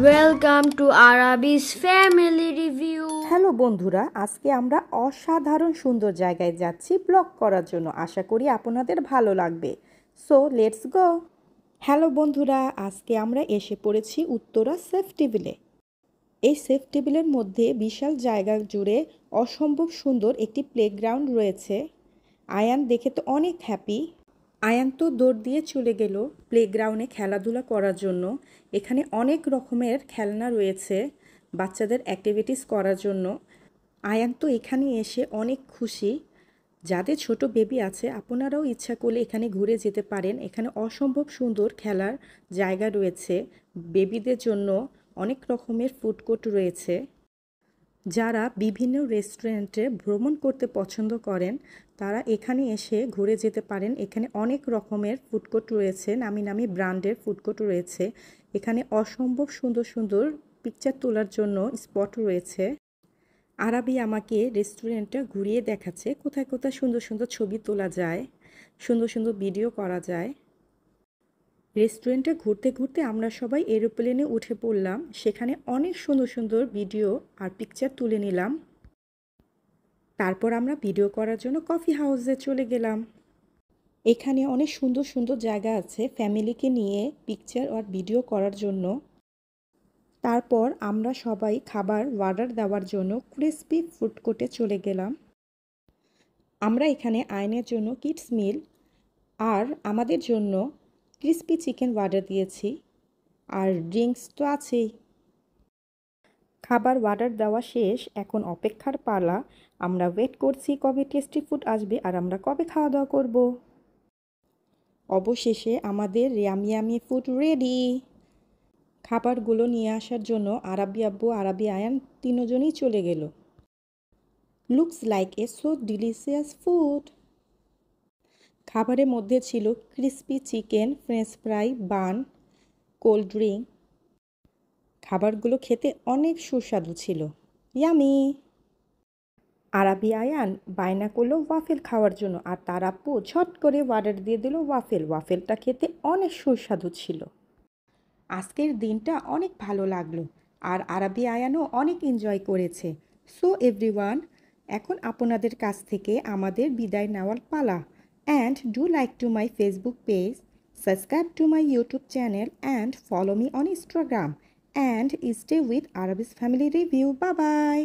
Welcome to Arabi's Family Review. Hello বন্ধুরা, আজকে আমরা অসাধারণ সুন্দর জায়গায় যাচ্ছি ব্লগ করার জন্য। আশা করি আপনাদের ভালো লাগবে। So let's go. হ্যালো বন্ধুরা, আজকে আমরা এসে পড়েছি উত্তরা সেফ টেবিলে। এই সেফ টেবিলের মধ্যে বিশাল জায়গা জুড়ে অসম্ভব সুন্দর একটি প্লেগ্রাউন্ড রয়েছে। আয়ান দেখে তো অনেক হ্যাপি। আয়ান তো দৌড় দিয়ে চলে গেল প্লেগ্রাউন্ডে খেলাধুলা করার জন্য। এখানে অনেক রকমের খেলনা রয়েছে বাচ্চাদের অ্যাক্টিভিটিস করার জন্য। আয়ান তো এখানে এসে অনেক খুশি। যাদের ছোট বেবি আছে আপনারাও ইচ্ছা করলে এখানে ঘুরে যেতে পারেন। এখানে অসম্ভব সুন্দর খেলার জায়গা রয়েছে। বেবিদের জন্য অনেক রকমের ফুড কোর্ট রয়েছে। যারা বিভিন্ন রেস্টুরেন্টে ভ্রমণ করতে পছন্দ করেন তারা এখানে এসে ঘুরে যেতে পারেন। এখানে অনেক রকমের ফুড কোর্ট রয়েছে, নামি নামি ব্র্যান্ডের ফুড কোর্ট রয়েছে। এখানে অসম্ভব সুন্দর সুন্দর পিকচার তোলার জন্য স্পট রয়েছে। আরাবি আমাকে রেস্টুরেন্টটা ঘুরিয়ে দেখাচ্ছে কোথায় কোথায় সুন্দর সুন্দর ছবি তোলা যায়, সুন্দর সুন্দর ভিডিও করা যায়। রেস্টুরেন্টে ঘুরতে ঘুরতে আমরা সবাই এরোপ্লেনে উঠে পড়লাম। সেখানে অনেক সুন্দর সুন্দর ভিডিও আর পিকচার তুলে নিলাম। তারপর আমরা ভিডিও করার জন্য কফি হাউসে চলে গেলাম। এখানে অনেক সুন্দর সুন্দর জায়গা আছে ফ্যামিলিকে নিয়ে পিকচার আর ভিডিও করার জন্য। তারপর আমরা সবাই খাবার অর্ডার দেওয়ার জন্য ক্রিসপি ফুড কোর্টে চলে গেলাম। আমরা এখানে আয়নের জন্য কিডস মিল আর আমাদের জন্য ক্রিসপি চিকেন অর্ডার দিয়েছি, আর ড্রিঙ্কস তো আছেই। খাবার অর্ডার দেওয়া শেষ, এখন অপেক্ষার পালা। আমরা ওয়েট করছি কবে টেস্টি ফুড আসবে আর আমরা কবে খাওয়া দাওয়া করব। অবশেষে আমাদের ইয়ামি ইয়ামি ফুড রেডি। খাবারগুলো নিয়ে আসার জন্য আরাবি আব্বু আরাবি আয়ান তিনজনই চলে গেল। Looks like a so delicious food. খাবারের মধ্যে ছিল ক্রিসপি চিকেন, ফ্রেঞ্চ ফ্রাই, বান, কোল্ড ড্রিঙ্ক। খাবারগুলো খেতে অনেক সুস্বাদু ছিল, ইয়ামি। আরাবি আয়ান বায়না করলো ওয়াফেল খাওয়ার জন্য, আর তার আপ্পু ঝট করে অর্ডার দিয়ে দিল ওয়াফেল। ওয়াফেলটা খেতে অনেক সুস্বাদু ছিল। আজকের দিনটা অনেক ভালো লাগলো, আর আরাবি আয়ানও অনেক এনজয় করেছে। সো এভরিওয়ান, এখন আপনাদের কাছ থেকে আমাদের বিদায় নেওয়ার পালা। And do like to my Facebook page, subscribe to my YouTube channel and follow me on Instagram, and stay with Arabi's family review. Bye by.